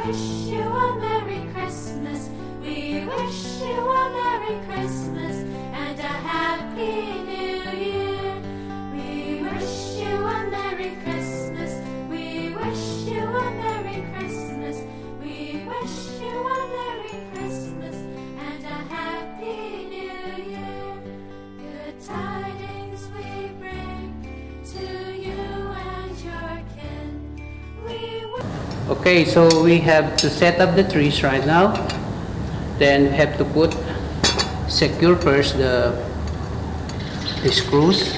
wish you a Merry Christmas. We wish you a Merry Christmas and a Happy New Year. We wish you a Merry Christmas. We wish you a Merry Christmas. We wish you a Merry Christmas and a Happy New Year. Good tidings we bring to you and your kin. Okay, so we have to set up the trees right now. Then have to secure first the screws.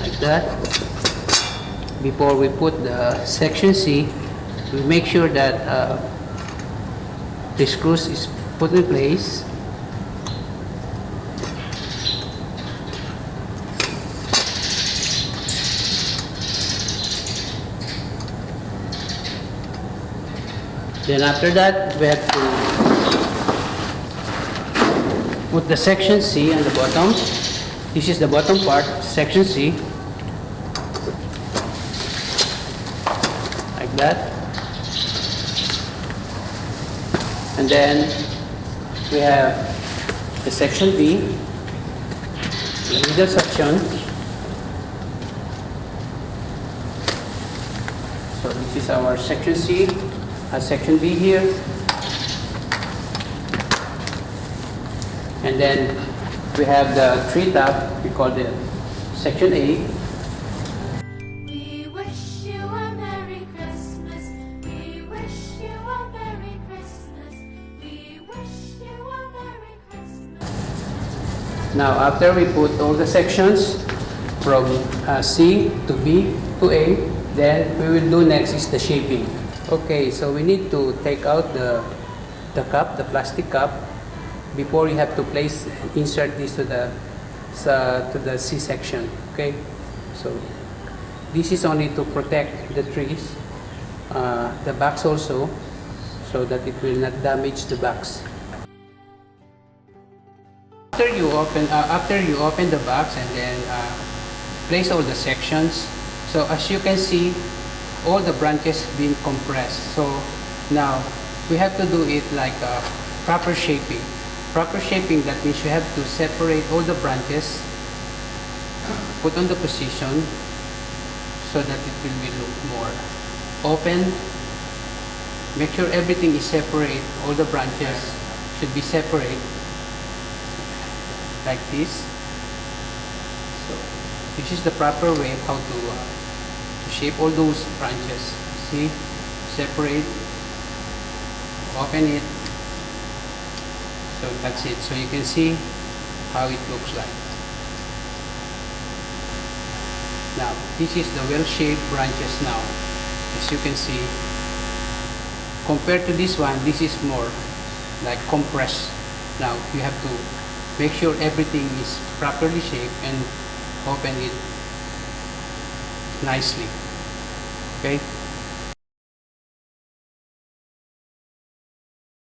Like that. Before we put the section C, we make sure that the screws is put in place. Then after that, we have to put the section C on the bottom. This is the bottom part, section C. Like that. And then we have the section B, the middle section. So this is our section C. Section B here, and then we have the tree top, we call it section A. We wish you a Merry Christmas. We wish you a Merry Christmas. We wish you a Merry Christmas. Now after we put all the sections from C to B to A, then we will do next is the shaping. Okay, so we need to take out the cup, the plastic cup, before you have to insert this to the C section. Okay, so this is only to protect the trees, the box also, so that it will not damage the box. After you open the box and then place all the sections. So as you can see, all the branches being compressed. So now we have to do it like a proper shaping. Proper shaping, that means you have to separate all the branches, put on the position so that it will be look more open. Make sure everything is separate. All the branches should be separate like this. So this is the proper way how to shape all those branches. See, separate, open it. So that's it. So you can see how it looks like. Now this is the well-shaped branches now. As you can see, compared to this one, this is more like compressed. Now you have to make sure everything is properly shaped and open it nicely. Okay.